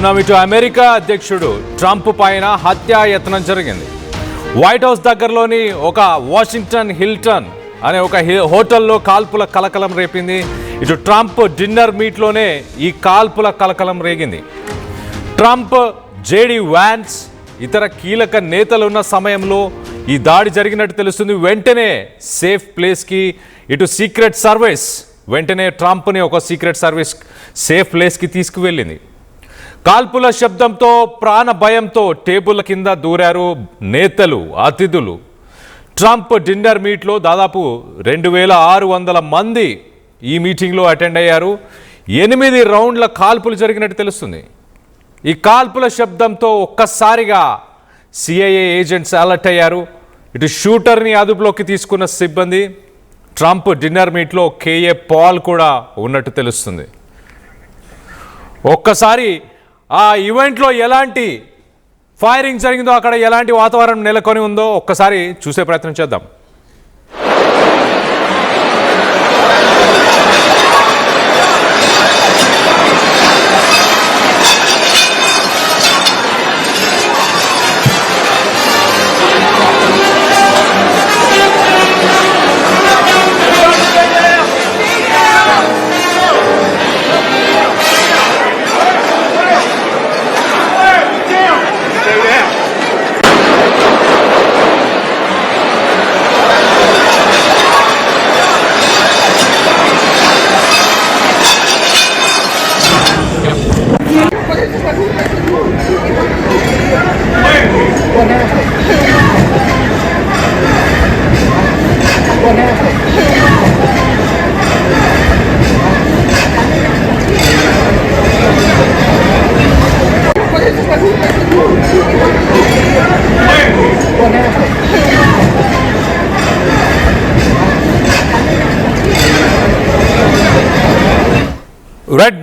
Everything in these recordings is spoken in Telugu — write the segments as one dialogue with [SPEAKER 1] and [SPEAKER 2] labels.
[SPEAKER 1] చూస్తున్నాం. ఇటు అమెరికా అధ్యక్షుడు ట్రంప్ పైన హత్యాయత్నం జరిగింది. వైట్ హౌస్ దగ్గరలోని ఒక వాషింగ్టన్ హిల్టన్ అనే ఒక హోటల్లో కాల్పుల కలకలం రేపింది. ఇటు ట్రంప్ డిన్నర్ మీట్లోనే ఈ కాల్పుల కలకలం రేగింది. ట్రంప్, జేడీ వ్యాన్స్, ఇతర కీలక నేతలు ఉన్న సమయంలో ఈ దాడి జరిగినట్టు తెలుస్తుంది. వెంటనే సేఫ్ ప్లేస్కి ఇటు సీక్రెట్ సర్వీస్ వెంటనే ట్రంప్ని ఒక సీక్రెట్ సర్వీస్ సేఫ్ ప్లేస్కి తీసుకువెళ్ళింది. కాల్పుల శబ్దంతో ప్రాణ భయంతో టేబుల్ కింద దూరారు నేతలు, అతిథులు. ట్రంప్ డిన్నర్ మీట్లో దాదాపు 2600 మంది ఈ మీటింగ్లో అటెండ్ అయ్యారు. 8 రౌండ్ల కాల్పులు జరిగినట్టు తెలుస్తుంది. ఈ కాల్పుల శబ్దంతో ఒక్కసారిగా సిఐఏ ఏజెంట్స్ అలర్ట్ అయ్యారు. ఇటు షూటర్ని అదుపులోకి తీసుకున్న సిబ్బంది. ట్రంప్ డిన్నర్ మీట్లో కేఏ పాల్ కూడా ఉన్నట్టు తెలుస్తుంది. ఒక్కసారి ఆ ఈవెంట్లో ఎలాంటి ఫైరింగ్ జరిగిందో, అక్కడ ఎలాంటి వాతావరణం నెలకొని ఉందో ఒక్కసారి చూసే ప్రయత్నం చేద్దాం. రైట్,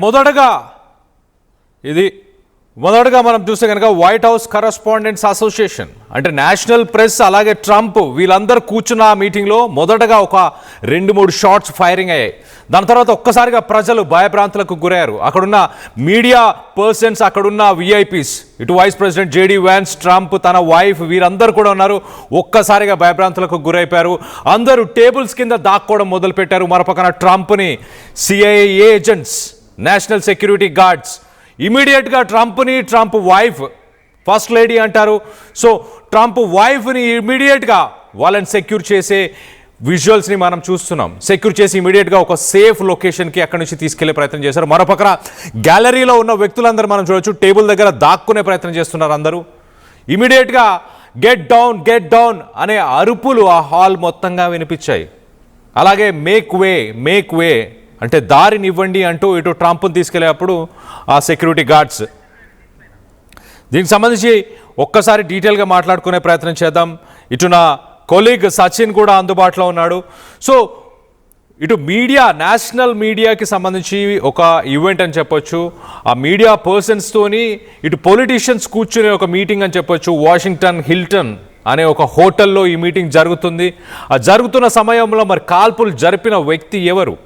[SPEAKER 1] మొదటగా మనం చూస్తే కనుక వైట్ హౌస్ కరస్పాండెంట్స్ అసోసియేషన్ అంటే నేషనల్ ప్రెస్ అలాగే ట్రంప్ వీళ్ళందరూ కూర్చున్న ఆ మీటింగ్లో మొదటగా ఒక 2-3 షాట్స్ ఫైరింగ్ అయ్యాయి. దాని తర్వాత ఒక్కసారిగా ప్రజలు భయభ్రాంతులకు గురయ్యారు. అక్కడున్న మీడియా పర్సన్స్, అక్కడున్న విఐపీస్, ఇటు vice president JD Vance, Trump, తన వైఫ్ వీరందరూ కూడా ఉన్నారు. ఒక్కసారిగా భయభ్రాంతులకు గురైపోయారు. అందరూ టేబుల్స్ కింద దాక్కోవడం మొదలుపెట్టారు. మరోపక్కన ట్రంప్ని CIA agents, national security guards ఇమీడియట్గా ట్రంప్ వైఫ్, ఫస్ట్ లేడీ అంటారు, సో ట్రంప్ వైఫ్ని ఇమీడియట్గా వాళ్ళని సెక్యూర్ చేసే విజువల్స్ని మనం చూస్తున్నాం. సెక్యూర్ చేసి ఇమీడియట్గా ఒక సేఫ్ లొకేషన్కి అక్కడి నుంచి తీసుకెళ్లే ప్రయత్నం చేశారు. మరోపక్కన గ్యాలరీలో ఉన్న వ్యక్తులందరూ మనం చూడొచ్చు, టేబుల్ దగ్గర దాక్కునే ప్రయత్నం చేస్తున్నారు. అందరూ ఇమీడియట్గా గెట్ డౌన్ అనే అరుపులు ఆ హాల్ మొత్తంగా వినిపించాయి. అలాగే మేక్ వే అంటే దారినివ్వండి అంటూ ఇటు ట్రంప్ని తీసుకెళ్లేటప్పుడు ఆ సెక్యూరిటీ గార్డ్స్. దీనికి సంబంధించి ఒక్కసారి డీటెయిల్గా మాట్లాడుకునే ప్రయత్నం చేద్దాం. ఇటు నా కొలీగ్ సచిన్ కూడా అందుబాటులో ఉన్నాడు. సో ఇటు మీడియా, నేషనల్ మీడియాకి సంబంధించి ఒక ఈవెంట్ అని చెప్పొచ్చు. ఆ మీడియా పర్సన్స్తోని ఇటు పొలిటీషియన్స్ కూర్చునే ఒక మీటింగ్ అని చెప్పొచ్చు. వాషింగ్టన్ హిల్టన్ అనే ఒక హోటల్లో ఈ మీటింగ్ జరుగుతుంది. ఆ జరుగుతున్న సమయంలో మరి కాల్పులు జరిపిన వ్యక్తి ఎవరు,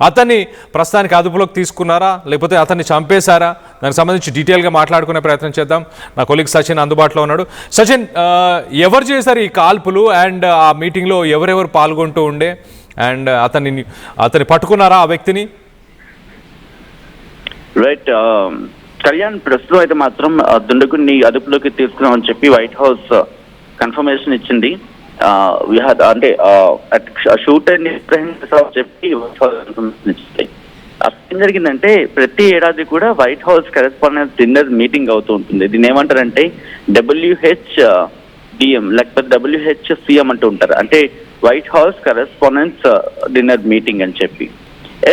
[SPEAKER 1] అతన్ని ప్రస్తుతానికి అదుపులోకి తీసుకున్నారా లేకపోతే అతన్ని చంపేశారా, దానికి సంబంధించి డీటెయిల్గా మాట్లాడుకునే ప్రయత్నం చేద్దాం. నా కొలీగ్ సచిన్ అందుబాటులో ఉన్నాడు. సచిన్, ఎవరు చేశారు ఈ కాల్పులు అండ్ ఆ మీటింగ్లో ఎవరెవరు పాల్గొంటూ ఉండే అండ్ అతన్ని పట్టుకున్నారా ఆ వ్యక్తిని?
[SPEAKER 2] రైట్ కళ్యాణ్, ప్రస్తుతం అయితే మాత్రం దుండగుడిని అదుపులోకి తీసుకున్నామని చెప్పి వైట్ హౌస్ కన్ఫర్మేషన్ ఇచ్చింది. అంటే షూటర్ ని చెప్పి వైట్ హౌస్ కన్ఫర్మేషన్ ఇచ్చింది. అసలు ఏం జరిగిందంటే, ప్రతి ఏడాది కూడా white house correspondents dinner meeting అవుతూ ఉంటుంది. దీన్ని ఏమంటారంటే WHDM లేకపోతే WHCM అంటూ ఉంటారు, అంటే white house correspondents dinner meeting అని చెప్పి.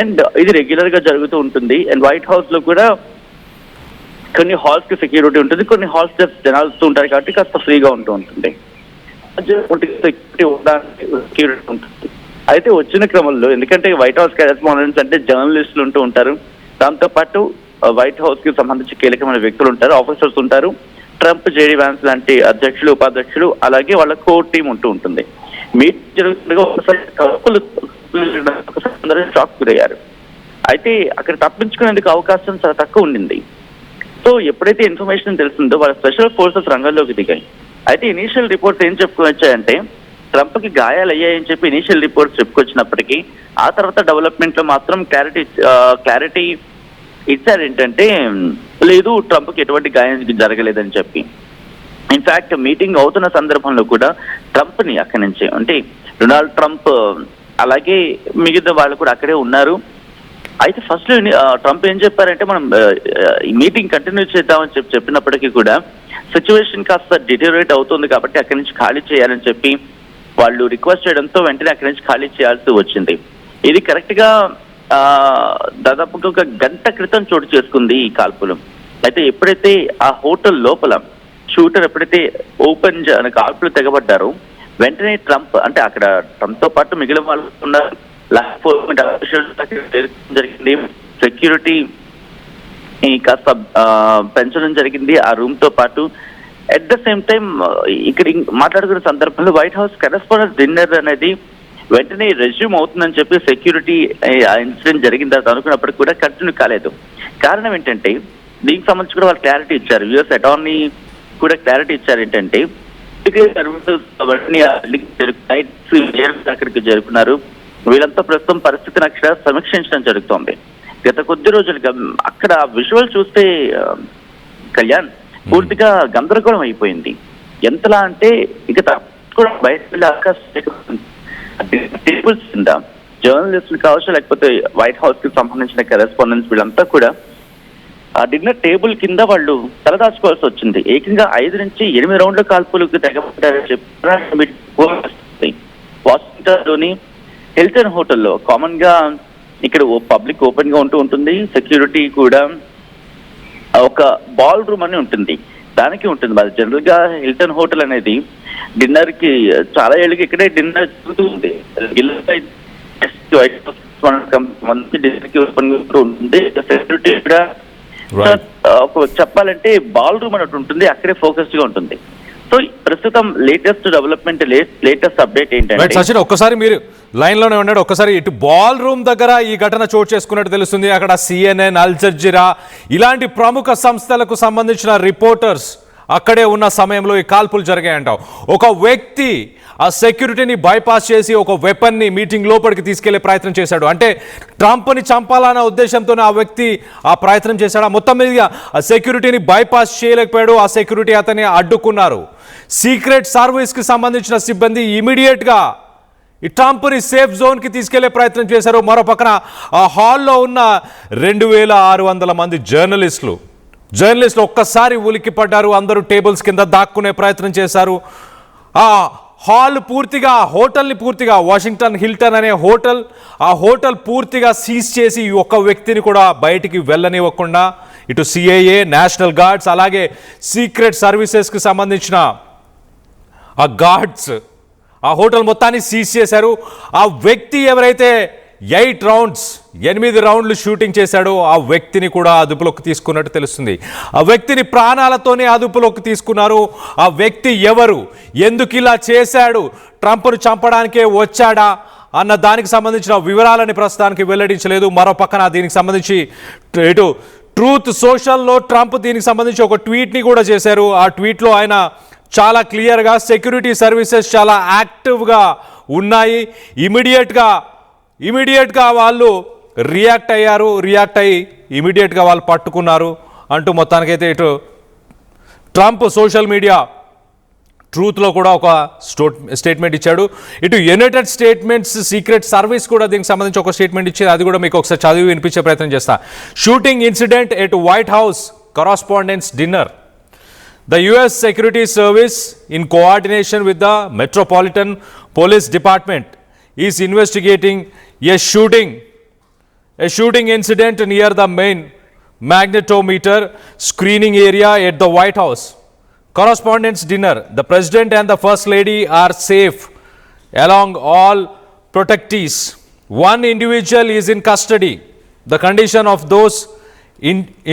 [SPEAKER 2] అండ్ ఇది రెగ్యులర్ గా జరుగుతూ ఉంటుంది. అండ్ వైట్ హౌస్ లో కూడా కొన్ని హాల్స్ కి సెక్యూరిటీ ఉంటుంది, కొన్ని హాల్స్ జనాలు వస్తూ ఉంటారు కాబట్టి కాస్త ఫ్రీగా ఉంటూ ఉంటుంది. సెక్యూరిటీ ఉంటుంది. అయితే వచ్చిన క్రమంలో, ఎందుకంటే వైట్ హౌస్ కరెస్పాండెంట్స్ అంటే జర్నలిస్టులు ఉంటూ ఉంటారు, దాంతోపాటు వైట్ హౌస్ కి సంబంధించి కీలకమైన వ్యక్తులు ఉంటారు, ఆఫీసర్స్ ఉంటారు, ట్రంప్, జేడీ వ్యాన్స్ లాంటి అధ్యక్షులు, ఉపాధ్యక్షులు, అలాగే వాళ్ళ కోర్ టీం ఉంటూ ఉంటుంది. మీటింగ్ జరుగుతుండగా ఒకసారి షాక్ గురయ్యారు. అయితే అక్కడ తప్పించుకునేందుకు అవకాశం చాలా తక్కువ ఉండింది. సో ఎప్పుడైతే ఇన్ఫర్మేషన్ తెలిసిందో వాళ్ళ స్పెషల్ ఫోర్సెస్ రంగంలోకి దిగాయి. అయితే ఇనీషియల్ రిపోర్ట్స్ ఏం చెప్పుకొచ్చాయంటే ట్రంప్కి గాయాలు అయ్యాయని చెప్పి ఇనీషియల్ రిపోర్ట్స్ చెప్పుకొచ్చినప్పటికీ ఆ తర్వాత డెవలప్మెంట్ లో మాత్రం క్లారిటీ ఇచ్చారు ఏంటంటే లేదు, ట్రంప్కి ఎటువంటి గాయం జరగలేదని చెప్పి. ఇన్ఫాక్ట్ మీటింగ్ అవుతున్న సందర్భంలో కూడా ట్రంప్ని అక్కడి నుంచి అంటే డొనాల్డ్ ట్రంప్ అలాగే మిగతా వాళ్ళు కూడా అక్కడే ఉన్నారు. అయితే ఫస్ట్ ట్రంప్ ఏం చెప్పారంటే మనం ఈ మీటింగ్ కంటిన్యూ చేద్దామని చెప్పినప్పటికీ కూడా సిచ్యువేషన్ కాస్త డిటోరేట్ అవుతుంది కాబట్టి అక్కడి నుంచి ఖాళీ చేయాలని చెప్పి వాళ్ళు రిక్వెస్ట్ చేయడంతో వెంటనే అక్కడి నుంచి ఖాళీ చేయాల్సి వచ్చింది. ఇది కరెక్ట్ గా దాదాపుగా 1 గంట క్రితం చోటు చేసుకుంది ఈ కాల్పులు. అయితే ఎప్పుడైతే ఆ హోటల్ లోపల షూటర్ ఎప్పుడైతే కాల్పులు తెగబడ్డారో వెంటనే ట్రంప్ అంటే అక్కడ ట్రంప్ తో పాటు మిగిలిన వాళ్ళు ఉన్నారు, జరిగింది, సెక్యూరిటీ కాస్త పెంచడం జరిగింది ఆ రూమ్ తో పాటు. అట్ ద సేమ్ టైం ఇక్కడ మాట్లాడుకున్న సందర్భంలో వైట్ హౌస్ కరెస్పాండెన్స్ డిన్నర్ అనేది వెంటనే రెజ్యూమ్ అవుతుందని చెప్పి సెక్యూరిటీ ఇన్సిడెంట్ జరిగిన తర్వాత అనుకున్నప్పటికీ కూడా కంటిన్యూ కాలేదు. కారణం ఏంటంటే దీనికి సంబంధించి కూడా వాళ్ళు క్లారిటీ ఇచ్చారు. యుఎస్ అటార్నీ కూడా క్లారిటీ ఇచ్చారు ఏంటంటే అక్కడికి జరుపుకున్నారు. వీళ్ళంతా ప్రస్తుతం పరిస్థితిని అక్కడ సమీక్షించడం జరుగుతోంది. గత కొద్ది రోజులుగా అక్కడ విజువల్ చూస్తే కళ్యాణ్ పూర్తిగా గందరగోళం అయిపోయింది. ఎంతలా అంటే ఇక కూడా బయట వెళ్ళే అవకాశం టేబుల్స్ కింద జర్నలిస్టులు కావచ్చు లేకపోతే వైట్ హౌస్ కి సంబంధించిన కరెస్పాండెంట్స్ వీళ్ళంతా కూడా ఆ డిన్నర్ టేబుల్ కింద వాళ్ళు తలదాచుకోవాల్సి వచ్చింది. ఏకంగా 5 నుంచి 8 రౌండ్ల కాల్పులకు తెగబడ్డారని చెప్పి వాషింగ్టన్ లోని హిల్టన్ హోటల్లో కామన్ గా ఇక్కడ పబ్లిక్ ఓపెన్ గా ఉంటుంది, సెక్యూరిటీ కూడా ఒక బాల్ రూమ్ అని ఉంటుంది, దానికి ఉంటుంది. మరి జనరల్ గా హిల్టన్ హోటల్ అనేది డిన్నర్ కి చాలా ఏళ్ళకి ఇక్కడే డిన్నర్ జరుగుతుంది. డిన్నర్ కి ఓపెన్ ఉంటుంది, సెక్యూరిటీ కూడా చెప్పాలంటే బాల్ రూమ్ అన్నట్టు ఉంటుంది, అక్కడే ఫోకస్డ్ గా ఉంటుంది. సో ప్రస్తుతం లేటెస్ట్ డెవలప్మెంట్ లేటెస్ట్ అప్డేట్ ఏంటంటే
[SPEAKER 1] సచిన్ ఒక్కసారి మీరు లైన్ లోనే ఉన్నాడు, ఒక్కసారి ఇటు బాల్ రూమ్ దగ్గర ఈ ఘటన చోటు చేసుకున్నట్టు తెలుస్తుంది. అక్కడ CNN, అల్ జజీరా ఇలాంటి ప్రముఖ సంస్థలకు సంబంధించిన రిపోర్టర్స్ అక్కడే ఉన్న సమయంలో ఈ కాల్పులు జరిగాయంటావు. ఒక వ్యక్తి ఆ సెక్యూరిటీని బైపాస్ చేసి ఒక వెపన్ని మీటింగ్ లోపలికి తీసుకెళ్లే ప్రయత్నం చేశాడు. అంటే ట్రంప్ని చంపాలన్న ఉద్దేశంతోనే ఆ వ్యక్తి ఆ ప్రయత్నం చేశాడు. మొత్తం మీద ఆ సెక్యూరిటీని బైపాస్ చేయలేకపోయాడు. ఆ సెక్యూరిటీ అతన్ని అడ్డుకున్నారు. సీక్రెట్ సర్వీస్కి సంబంధించిన సిబ్బంది ఇమీడియట్గా ఈ ట్రంప్ని సేఫ్ జోన్కి తీసుకెళ్లే ప్రయత్నం చేశారు. మరో పక్కన ఆ హాల్లో ఉన్న 2600 మంది జర్నలిస్టులు ఒక్కసారి ఉలిక్కి పడ్డారు. అందరూ టేబుల్స్ కింద దాక్కునే ప్రయత్నం చేశారు. ఆ హాల్ పూర్తిగా హోటల్ని పూర్తిగా వాషింగ్టన్ హిల్టన్ అనే హోటల్, ఆ హోటల్ పూర్తిగా సీజ్ చేసి ఒక్క వ్యక్తిని కూడా బయటికి వెళ్ళనివ్వకుండా ఇటు CIA, నేషనల్ గార్డ్స్ అలాగే సీక్రెట్ సర్వీసెస్కి సంబంధించిన ఆ గార్డ్స్ ఆ హోటల్ మొత్తాన్ని సీజ్ చేశారు. ఆ వ్యక్తి ఎవరైతే 8 రౌండ్లు షూటింగ్ చేశాడో ఆ వ్యక్తిని కూడా అదుపులోకి తీసుకున్నట్టు తెలుస్తుంది. ఆ వ్యక్తిని ప్రాణాలతోనే అదుపులోకి తీసుకున్నారు. ఆ వ్యక్తి ఎవరు, ఎందుకు ఇలా చేశాడు, ట్రంప్ను చంపడానికే వచ్చాడా అన్న దానికి సంబంధించిన వివరాలని ప్రస్తుతానికి వెల్లడించలేదు. మరో పక్కన దీనికి సంబంధించి ఇటు ట్రూత్ సోషల్లో ట్రంప్ దీనికి సంబంధించి ఒక ట్వీట్ని కూడా చేశారు. ఆ ట్వీట్లో ఆయన చాలా క్లియర్గా సెక్యూరిటీ సర్వీసెస్ చాలా యాక్టివ్గా ఉన్నాయి, ఇమీడియట్గా వాళ్ళు రియాక్ట్ అయ్యి ఇమీడియట్గా వాళ్ళు పట్టుకున్నారు అంటూ మొత్తానికైతే ఇటు ట్రంప్ సోషల్ మీడియా ట్రూత్లో కూడా ఒక స్టేట్మెంట్ ఇచ్చాడు. ఇటు యునైటెడ్ స్టేట్మెంట్స్ సీక్రెట్ సర్వీస్ కూడా దీనికి సంబంధించి ఒక స్టేట్మెంట్ ఇచ్చింది. అది కూడా మీకు ఒకసారి చదివి వినిపించే ప్రయత్నం చేస్తా. Shooting incident at white house correspondence dinner. The US Security Service, in coordination with the Metropolitan Police Department, is investigating a shooting incident near the main magnetometer screening area at the White House. Correspondence dinner. The President and the First Lady are safe along all protectees. One individual is in custody. The condition of those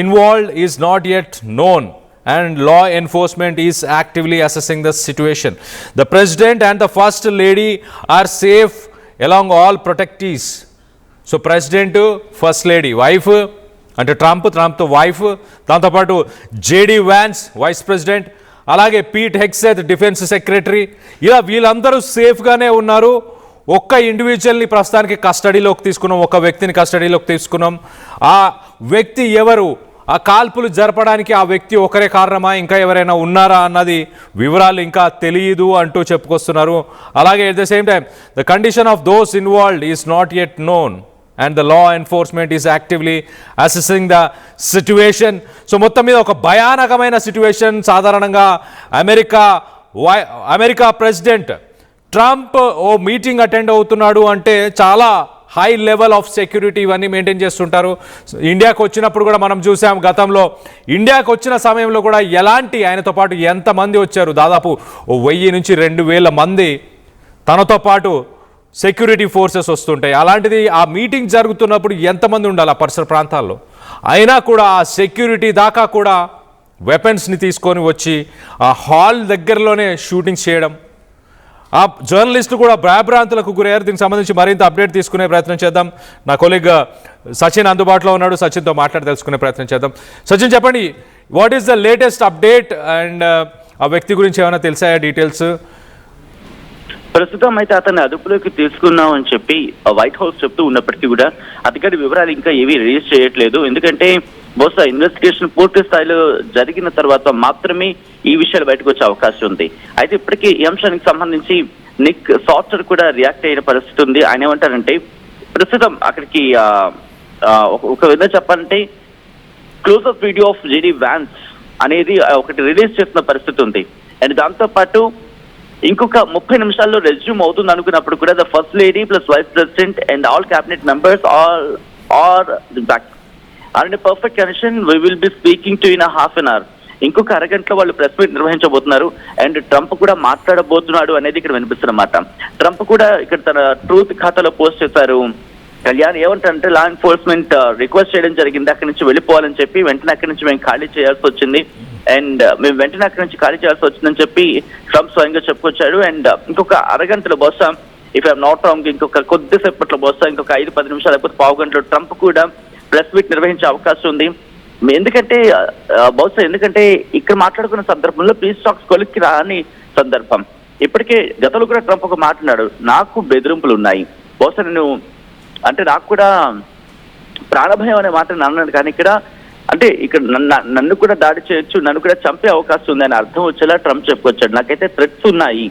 [SPEAKER 1] involved is not yet known, and law enforcement is actively assessing the situation. The President and the First Lady are safe along all protectees. So President, First Lady, wife అంటే ట్రంప్తో వైఫ్, దాంతోపాటు జేడీ వ్యాన్స్ వైస్ ప్రెసిడెంట్, అలాగే పీట్ హెగ్సెత్ డిఫెన్స్ సెక్రటరీ, ఇలా వీళ్ళందరూ సేఫ్గానే ఉన్నారు. ఒక్క ఇండివిజువల్ని ప్రస్తుతానికి కస్టడీలోకి తీసుకున్నాం, ఒక వ్యక్తిని కస్టడీలోకి తీసుకున్నాం. ఆ వ్యక్తి ఎవరు, ఆ కాల్పులు జరపడానికి ఆ వ్యక్తి ఒకరే కారణమా, ఇంకా ఎవరైనా ఉన్నారా అన్నది వివరాలు ఇంకా తెలియదు అంటూ చెప్పుకొస్తున్నారు. అలాగే at the same time the condition of those involved is not yet known and the law enforcement is actively assessing the situation. So మొత్తం మీద ఒక భయానకమైన సిచ్యువేషన్. సాధారణంగా అమెరికా ప్రెసిడెంట్ ట్రంప్ ఓ మీటింగ్ అటెండ్ అవుతున్నాడు అంటే చాలా హై లెవెల్ ఆఫ్ సెక్యూరిటీ ఇవన్నీ మెయింటైన్ చేస్తుంటారు. ఇండియాకు వచ్చినప్పుడు కూడా మనం చూసాం, గతంలో ఇండియాకు వచ్చిన సమయంలో కూడా ఎలాంటి, ఆయనతో పాటు ఎంతమంది వచ్చారు, దాదాపు 1000 నుంచి 2000 మంది తనతో పాటు సెక్యూరిటీ ఫోర్సెస్ వస్తుంటాయి. అలాంటిది ఆ మీటింగ్ జరుగుతున్నప్పుడు ఎంతమంది ఉండాలి ఆ పరిసర ప్రాంతాల్లో, అయినా కూడా ఆ సెక్యూరిటీ దాకా కూడా వెపన్స్ని తీసుకొని వచ్చి ఆ హాల్ దగ్గరలోనే షూటింగ్స్ చేయడం, ఆ జర్నలిస్టులు కూడా భయభ్రాంతులకు గురయ్యారు. దీనికి సంబంధించి మరింత అప్డేట్ తీసుకునే ప్రయత్నం చేద్దాం. నా కొలీగ్ సచిన్ అందుబాటులో ఉన్నాడు, సచిన్తో మాట్లాడి తెలుసుకునే ప్రయత్నం చేద్దాం. సచిన్, చెప్పండి, what is the latest update and ఆ వ్యక్తి గురించి ఏమైనా తెలిసాయా డీటెయిల్స్?
[SPEAKER 2] ప్రస్తుతం అయితే అతన్ని అదుపులోకి తీసుకున్నాం అని చెప్పి వైట్ హౌస్ చెప్తూ ఉన్నప్పటికీ కూడా అధికారి వివరాలు ఇంకా ఏవి రిలీజ్ చేయట్లేదు. ఎందుకంటే బహుశా ఇన్వెస్టిగేషన్ పూర్తి స్థాయిలో జరిగిన తర్వాత మాత్రమే ఈ విషయాలు బయటకు వచ్చే అవకాశం ఉంది. అయితే ఇప్పటికీ ఈ అంశానికి సంబంధించి నిక్ సాఫ్ట్వేర్ కూడా రియాక్ట్ అయిన పరిస్థితి ఉంది. ఆయన ఏమంటారంటే, ప్రస్తుతం అక్కడికి ఒక విధంగా చెప్పాలంటే close up video of JD Vance అనేది ఒకటి రిలీజ్ చేసిన పరిస్థితి ఉంది. అండ్ దాంతో పాటు ఇంకొక 30 నిమిషాల్లో రెజ్యూమ్ అవుతుంది అనుకున్నప్పుడు కూడా the first lady plus vice president and all cabinet members are back and perfect condition we will be speaking to in half an hour. ఇంకొక అరగంటలో వాళ్ళు ప్రెస్ మీట్ నిర్వహించబోతున్నారు. అండ్ ట్రంప్ కూడా మాట్లాడబోతున్నాడు అనేది ఇక్కడ వినిపిస్తున్నమాట. ట్రంప్ కూడా ఇక్కడ తన ట్రూత్ ఖాతాలో పోస్ట్ చేశారు. కళ్యాణ్ ఏమంటారంటే, లా ఎన్ఫోర్స్మెంట్ రిక్వెస్ట్ చేయడం జరిగింది అక్కడి నుంచి వెళ్ళిపోవాలని చెప్పి, వెంటనే అక్కడి నుంచి మేము ఖాళీ చేయాల్సి వచ్చింది అండ్ మేము వెంటనే అక్కడి నుంచి ఖాళీ చేయాల్సి వచ్చిందని చెప్పి ట్రంప్ స్వయంగా చెప్పుకొచ్చాడు. అండ్ ఇంకొక అరగంటలో బహుశా, ఇఫ్ ఐఎమ్ నాట్ రాంగ్, ఇంకొక కొద్దిసేపట్లో బహుశా ఇంకొక 5-10 నిమిషాలు లేకపోతే పావు గంటలో ట్రంప్ కూడా ప్రెస్ మీట్ నిర్వహించే అవకాశం ఉంది. ఎందుకంటే ఇక్కడ మాట్లాడుకున్న సందర్భంలో పీస్ టాక్స్ కొలిక్కి రాని సందర్భం. ఇప్పటికే గతంలో కూడా ట్రంప్ ఒక మాట్లాడాడు, నాకు బెదిరింపులు ఉన్నాయి, బహుశా నాకు కూడా ప్రాణభయం అనే మాట అన్నాడు. కానీ ఇక్కడ నన్ను కూడా దాడి చేయొచ్చు, నన్ను కూడా చంపే అవకాశం ఉంది అని అర్థం వచ్చేలా ట్రంప్ చెప్పుకొచ్చాడు. నాకైతే థ్రెట్స్ ఉన్నాయి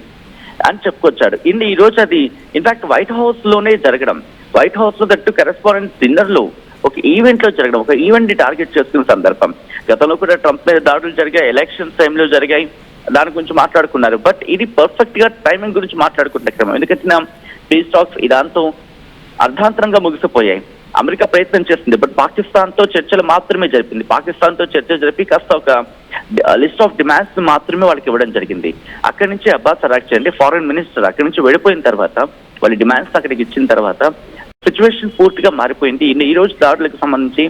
[SPEAKER 2] అని చెప్పుకొచ్చాడు. ఈ రోజు అది ఇన్ఫాక్ట్ వైట్ హౌస్ లోనే జరగడం, వైట్ హౌస్ లో దట్టు కరెస్పాండెంట్ డిన్నర్ లో ఒక ఈవెంట్ లో జరగడం, ఒక ఈవెంట్ ని టార్గెట్ చేసుకున్న సందర్భం. గతంలో కూడా ట్రంప్ మీద దాడులు జరిగాయి, ఎలక్షన్స్ టైంలో జరిగాయి, దాని గురించి మాట్లాడుకున్నారు. బట్ ఇది పర్ఫెక్ట్ గా టైమింగ్ గురించి మాట్లాడుకుంటే క్రమం. ఎందుకంటే పీస్ టాక్స్ ఇదాంతో అర్ధాంతరంగా ముగిసిపోయాయి. అమెరికా ప్రయత్నం చేస్తుంది, బట్ పాకిస్తాన్ తో చర్చలు మాత్రమే జరిపింది. పాకిస్తాన్ తో చర్చ జరిపి కాస్త ఒక లిస్ట్ ఆఫ్ డిమాండ్స్ మాత్రమే వాళ్ళకి ఇవ్వడం జరిగింది. అక్కడి నుంచి అబ్బాస్ అరాక్చీ అంటే ఫారెన్ మినిస్టర్ అక్కడి నుంచి వెళ్ళిపోయిన తర్వాత, వాళ్ళ డిమాండ్స్ అక్కడికి ఇచ్చిన తర్వాత సిచ్యువేషన్ పూర్తిగా మారిపోయింది. ఈ రోజు దాడులకు సంబంధించి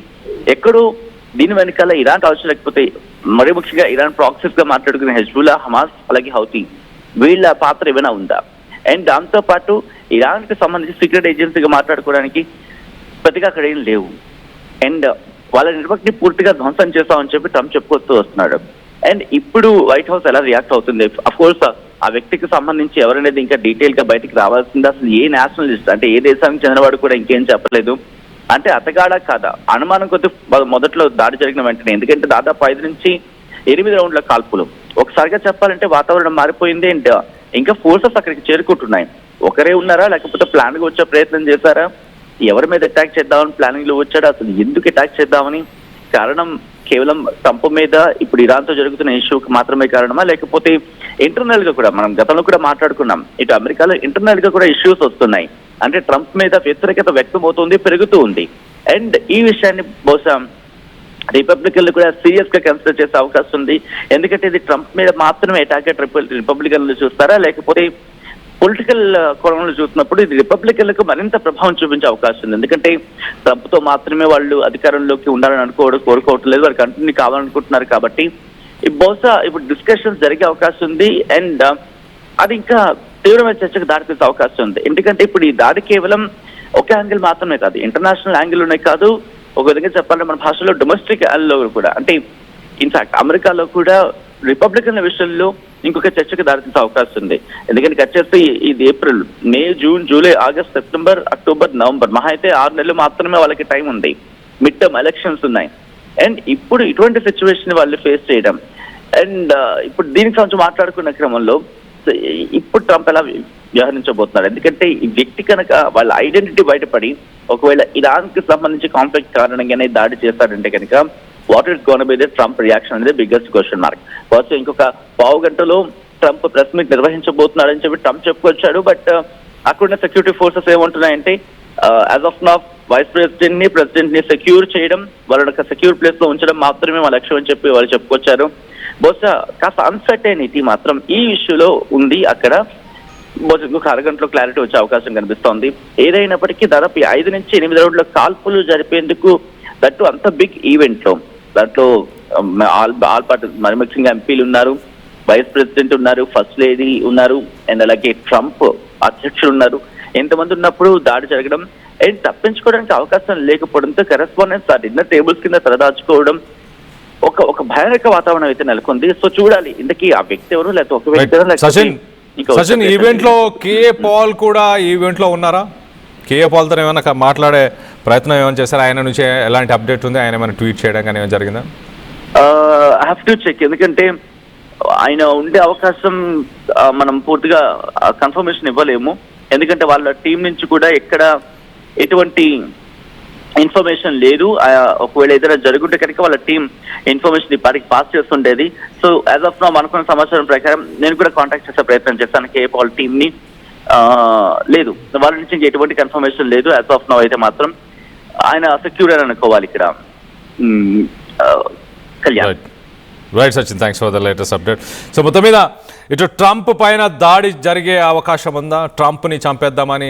[SPEAKER 2] ఎక్కడో దీని వెనకాల ఇరాన్ కావచ్చు, లేకపోతే మరీ ముఖ్యంగా ఇరాన్ ప్రాక్సీస్ గా మాట్లాడుకునే హెజ్బుల్లా, హమాస్, అలాగే హౌతీ, వీళ్ళ పాత్ర ఏమైనా ఉందా? అండ్ దాంతో పాటు ఇరాన్ కి సంబంధించి సీక్రెట్ ఏజెన్సీగా మాట్లాడుకోవడానికి పెద్దగా అక్కడ ఏం లేవు. అండ్ వాళ్ళ నెట్వర్క్ ని పూర్తిగా ధ్వంసం చేస్తామని చెప్పి ట్రంప్ చెప్పుకొస్తూ వస్తున్నాడు. అండ్ ఇప్పుడు వైట్ హౌస్ ఎలా రియాక్ట్ అవుతుంది? అఫ్ కోర్స్ ఆ వ్యక్తికి సంబంధించి ఎవరనేది ఇంకా డీటెయిల్ గా బయటకు రావాల్సింది. అసలు ఏ నేషనలిస్ట్ అంటే ఏ దేశానికి చెందినవాడు కూడా ఇంకేం చెప్పలేదు. అంటే అతగాడా కాదా అనుమానం కొద్ది మొదట్లో దాడి జరిగిన వెంటనే, ఎందుకంటే దాదాపు 5 నుంచి 8 రౌండ్ల కాల్పులు. ఒకసారిగా చెప్పాలంటే వాతావరణం మారిపోయింది. అండ్ ఇంకా ఫోర్సెస్ అక్కడికి చేరుకుంటున్నాయి. ఒకరే ఉన్నారా, లేకపోతే ప్లాన్ గా వచ్చే ప్రయత్నం చేశారా, ఎవరి మీద అటాక్ చేద్దామని ప్లానింగ్ లో వచ్చాడు, అసలు ఎందుకు అటాక్ చేద్దామని కారణం కేవలం ట్రంప్ మీద ఇప్పుడు ఇరాన్ తో జరుగుతున్న ఇష్యూకి మాత్రమే కారణమా, లేకపోతే ఇంటర్నల్ గా కూడా మనం గతంలో కూడా మాట్లాడుకున్నాం, ఇటు అమెరికాలో ఇంటర్నల్ గా కూడా ఇష్యూస్ వస్తున్నాయి. అంటే ట్రంప్ మీద వ్యతిరేకత వ్యక్తం అవుతుంది, పెరుగుతూ ఉంది. అండ్ ఈ విషయాన్ని బహుశా రిపబ్లికన్లు కూడా సీరియస్ గా కన్సిడర్ చేసే అవకాశం ఉంది. ఎందుకంటే ఇది ట్రంప్ మీద మాత్రమే అటాక్ రిపబ్లికన్లు చూస్తారా, లేకపోతే పొలిటికల్ కోణంలో చూసినప్పుడు ఇది రిపబ్లికన్లకు మరింత ప్రభావం చూపించే అవకాశం ఉంది. ఎందుకంటే ట్రంప్ తో మాత్రమే వాళ్ళు అధికారంలోకి ఉండాలని కోరుకోవటం లేదు, వాళ్ళు కంటిన్యూ కావాలనుకుంటున్నారు. కాబట్టి బహుశా ఇప్పుడు డిస్కషన్స్ జరిగే అవకాశం ఉంది. అండ్ అది ఇంకా తీవ్రమైన చర్చకు దారితీసే అవకాశం ఉంది. ఎందుకంటే ఇప్పుడు ఈ దాడి కేవలం ఒక యాంగిల్ మాత్రమే కాదు, ఇంటర్నేషనల్ యాంగిల్ లోనే కాదు, ఒక విధంగా చెప్పాలంటే మన భాషలో డొమెస్టిక్ లో కూడా, అంటే ఇన్ఫాక్ట్ అమెరికాలో కూడా రిపబ్లికన్ల విషయంలో ఇంకొక చర్చకు దారితీసే అవకాశం ఉంది. ఎందుకంటే వచ్చేస్తే ఇది April, May, June, July, August, September, October, November, మహా అయితే 6 నెలలు మాత్రమే వాళ్ళకి టైం ఉంది. మిడ్ టర్మ్ ఎలక్షన్స్ ఉన్నాయి. అండ్ ఇప్పుడు ఇటువంటి సిచ్యువేషన్ వాళ్ళు ఫేస్ చేయడం, అండ్ ఇప్పుడు దీనికి సంబంధించి మాట్లాడుకున్న క్రమంలో ఇప్పుడు ట్రంప్ ఎలా వ్యవహరించబోతున్నారు, ఎందుకంటే ఈ వ్యక్తి కనుక వాళ్ళ ఐడెంటిటీ బయటపడి ఒకవేళ ఇరాన్ కి సంబంధించి కాన్ఫ్లిక్ట్ కారణంగానే దాడి చేస్తారంటే కనుక what it gonna be the Trump reaction అనేది బిగ్గెస్ట్ క్వశ్చన్ మార్క్. బహుశా ఇంకొక పావు గంటలో ట్రంప్ ప్రెస్ మీట్ నిర్వహించబోతున్నారని చెప్పి ట్రంప్ చెప్పుకొచ్చాడు. బట్ అక్కడున్న సెక్యూరిటీ ఫోర్సెస్ ఏమంటున్నాయంటే as of now vice president ని సెక్యూర్ చేయడం, వాళ్ళని ఒక సెక్యూర్ ప్లేస్ లో ఉంచడం మాత్రమే మా లక్ష్యం అని చెప్పి వాళ్ళు చెప్పుకొచ్చారు. బహుశా కాస్త అన్సర్టైనిటీ మాత్రం ఈ ఇష్యూలో ఉంది అక్కడ. బహుశా ఇంకొక అరగంటలో క్లారిటీ వచ్చే అవకాశం కనిపిస్తోంది. ఏదైనప్పటికీ దాదాపు 5 నుంచి 8 రౌండ్ల కాల్పులు జరిపేందుకు, దట్టు అంత బిగ్ ఈవెంట్ లో, దాంట్లో ఆల్ పార్టీ ముఖ్యంగా ఎంపీలు ఉన్నారు, వైస్ ప్రెసిడెంట్ ఉన్నారు, ఫస్ట్ లేడీ ఉన్నారు, అండ్ అలాగే ట్రంప్ అధ్యక్షులు ఉన్నారు. ఎంతమంది ఉన్నప్పుడు దాడి జరగడం అండ్ తప్పించుకోవడానికి అవకాశం లేకపోవడంతో కరెస్పాండెన్స్ ఆ డిన్నర్ టేబుల్స్ కింద తలదాచుకోవడం ఒక భయానక వాతావరణం అయితే నెలకొంది. సో చూడాలి ఇంతకీ ఆ వ్యక్తి ఎవరు, లేకపోతే ఒక వ్యక్తి.
[SPEAKER 1] సచిన్, ఈవెంట్ లో కేఏ పాల్ కూడా ఈవెంట్ లో ఉన్నారా? కేఏ పాల్తో ఏమైనా మాట్లాడే ప్రయత్నం ఏమైనా చేశారా? ఆయన నుంచి ఎలాంటి అప్డేట్ ఉంది? ఆయన ఏమైనా ట్వీట్ చేయడం కానీ ఏమైనా జరిగిందా?
[SPEAKER 2] ఐ హావ్ టు చెక్, ఎందుకంటే ఆయన ఉండే అవకాశం మనం పూర్తిగా కన్ఫర్మేషన్ ఇవ్వలేము. ఎందుకంటే వాళ్ళ టీం నుంచి కూడా ఎక్కడ ఎటువంటి ఇన్ఫర్మేషన్ లేదు. ఒకవేళ ఏదైనా జరుగుంటే కనుక వాళ్ళ టీం ఇన్ఫర్మేషన్ ఈ పార్టీకి పాస్ చేస్తుండేది. సో యాజ్ ఆఫ్ నౌ అనుకున్న సమాచారం ప్రకారం నేను కూడా కాంటాక్ట్ చేసే ప్రయత్నం చేస్తాను కేఏ పాల్ టీమ్ ని. లేదు, వాళ్ళ నుంచి ఎటువంటి కన్ఫర్మేషన్ లేదు. యాజ్ ఆఫ్ నౌ అయితే మాత్రం ఆయన సెక్యూర్ అని అనుకోవాలి ఇక్కడ. Kalyan.
[SPEAKER 1] Right Sachin, thanks for the latest update. So మొత్తం మీద ఇటు ట్రంప్ పైన దాడి జరిగే అవకాశం ఉందా? ట్రంప్ని చంపేద్దామని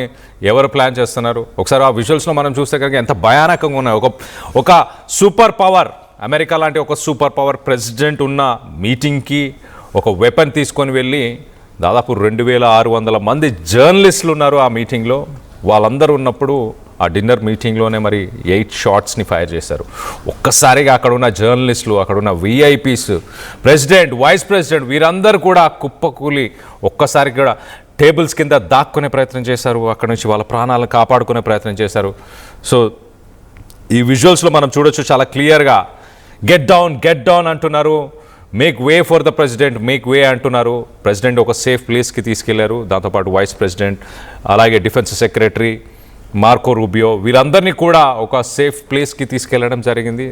[SPEAKER 1] ఎవరు ప్లాన్ చేస్తున్నారు? ఒకసారి ఆ విజువల్స్లో మనం చూస్తే కనుక ఎంత భయానకంగా ఉన్నాయి. ఒక సూపర్ పవర్, అమెరికా లాంటి ఒక సూపర్ పవర్ ప్రెసిడెంట్ ఉన్న మీటింగ్కి ఒక వెపన్ తీసుకొని వెళ్ళి దాదాపు 2600 మంది జర్నలిస్టులు ఉన్నారు ఆ మీటింగ్లో. వాళ్ళందరూ ఉన్నప్పుడు ఆ డిన్నర్ మీటింగ్లోనే మరి 8 షాట్స్ని ఫైర్ చేశారు. ఒక్కసారిగా అక్కడ ఉన్న జర్నలిస్టులు, అక్కడ ఉన్న విఐపీస్, ప్రెసిడెంట్, వైస్ ప్రెసిడెంట్ వీరందరూ కూడా కుప్పకూలి ఒక్కసారి కూడా టేబుల్స్ కింద దాక్కునే ప్రయత్నం చేశారు. అక్కడ నుంచి వాళ్ళ ప్రాణాలను కాపాడుకునే ప్రయత్నం చేశారు. సో ఈ విజువల్స్లో మనం చూడొచ్చు చాలా క్లియర్గా. గెట్ డౌన్ అంటున్నారు, make way for the president, make way అంటున్నారు. ప్రెసిడెంట్ ఒక సేఫ్ ప్లేస్కి తీసుకెళ్లారు. దాంతోపాటు వైస్ ప్రెసిడెంట్, అలాగే డిఫెన్స్ సెక్రటరీ మార్కో రూబియో వీరందరినీ కూడా ఒక సేఫ్ ప్లేస్కి తీసుకెళ్లడం జరిగింది.